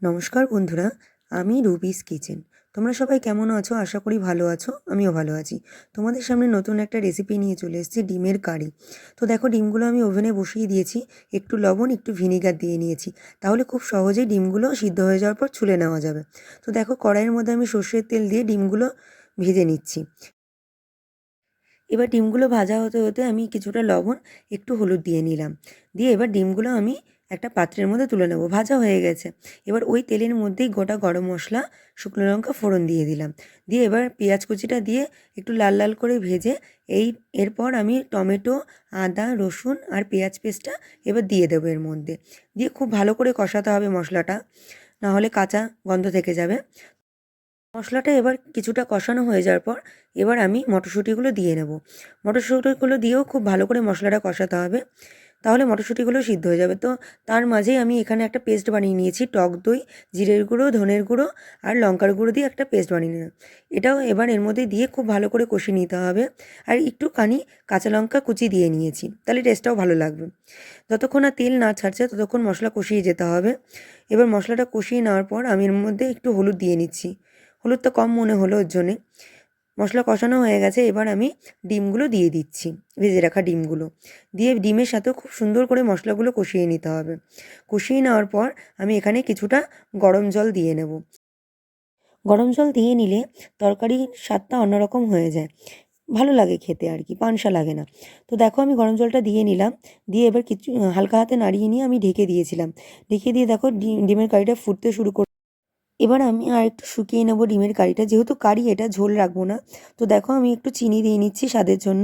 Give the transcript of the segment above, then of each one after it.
নমস্কার বন্ধুরা, আমি রুবিস কিচেন। তোমরা সবাই কেমন আছো? আশা করি ভালো আছো। আমিও ভালো আছি। তোমাদের সামনে নতুন একটা রেসিপি নিয়ে চলে এসেছি, ডিমের কারি। তো দেখো, ডিমগুলো আমি ওভেনে বসিয়ে দিয়েছি। একটু লবণ, একটু ভিনিগার দিয়ে নিয়েছি। তাহলে খুব সহজেই ডিমগুলো সিদ্ধ হয়ে যাওয়ার পর ছুলে নেওয়া যাবে। তো দেখো, কড়াইয়ের মধ্যে আমি সর্ষের তেল দিয়ে ডিমগুলো ভেজে নিচ্ছি। এবার ডিমগুলো ভাজা হতে হতে আমি কিছুটা লবণ, একটু হলুদ দিয়ে নিলাম। দিয়ে এবার ডিমগুলো আমি একটা পাত্রের মধ্যে তুলে নেব। ভাজা হয়ে গেছে। এবার ওই তেলের মধ্যেই গোটা গরম মশলা, শুকনো লঙ্কা ফোড়ন দিয়ে দিলাম। দিয়ে এবার পেঁয়াজ কুচিটা দিয়ে একটু লাল লাল করে ভেজে এরপর আমি টমেটো, আদা, রসুন আর পেঁয়াজ পেস্টটা এবার দিয়ে দেবো এর মধ্যে। দিয়ে খুব ভালো করে কষাতে হবে মশলাটা, নাহলে কাঁচা গন্ধ থেকে যাবে। মশলাটা এবার কিছুটা কষানো হয়ে যাওয়ার পর এবার আমি মটরশুঁটিগুলো দিয়ে নেব। মটরশুঁটিগুলো দিয়েও খুব ভালো করে মশলাটা কষাতে হবে, তাহলে মটরশুঁটিগুলো সিদ্ধ হয়ে যাবে। তো তার মাঝেই আমি এখানে একটা পেস্ট বানিয়ে নিয়েছি, টক দই, জিরের গুঁড়ো, ধনের গুঁড়ো আর লঙ্কার গুঁড়ো দিয়ে একটা পেস্ট বানিয়ে নিলাম। এটাও এবার এর মধ্যে দিয়ে খুব ভালো করে কষিয়ে নিতে হবে। আর একটুখানি কাঁচা লঙ্কা কুচি দিয়ে নিয়েছি, তাহলে টেস্টটাও ভালো লাগবে। যতক্ষণ না তেল না ছাড়ছে ততক্ষণ মশলা কষিয়ে যেতে হবে। এবার মশলাটা কষিয়ে নেওয়ার পর আমি এর মধ্যে একটু হলুদ দিয়ে নিচ্ছি। হলুদটা কম মনে হলো ওর জন্যে। মশলা কষানো হয়ে গেছে, এবার আমি ডিমগুলো দিয়ে দিচ্ছি, ভেজে রাখা ডিমগুলো। দিয়ে ডিমের সাথেও খুব সুন্দর করে মশলাগুলো কষিয়ে নিতে হবে। কষিয়ে নেওয়ার পর আমি এখানে কিছুটা গরম জল দিয়ে নেব। গরম জল দিয়ে নিলে তরকারির স্বাদটা অন্যরকম হয়ে যায়, ভালো লাগে খেতে আর কি, পানসা লাগে না। তো দেখো, আমি গরম জলটা দিয়ে নিলাম। দিয়ে এবার কিছু হালকা হাতে নাড়িয়ে নিয়ে আমি ঢেকে দিয়েছিলাম। ঢেকে দিয়ে দেখো ডিমের কারিটা ফুটতে শুরু করে। এবার আমি আর একটু শুকিয়ে নেবো ডিমের কারিটা, যেহেতু কারি এটা ঝোল রাখবো না। তো দেখো, আমি একটু চিনি দিয়ে নিচ্ছি স্বাদের জন্য।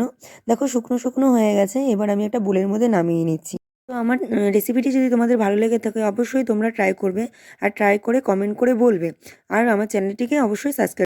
দেখো, শুকনো শুকনো হয়ে গেছে। এবার আমি একটা বোলের মধ্যে নামিয়ে নিচ্ছি। তো আমার রেসিপিটি যদি তোমাদের ভালো লেগে থাকে অবশ্যই তোমরা ট্রাই করবে, আর ট্রাই করে কমেন্ট করে বলবে। আর আমার চ্যানেলটিকে অবশ্যই সাবস্ক্রাইব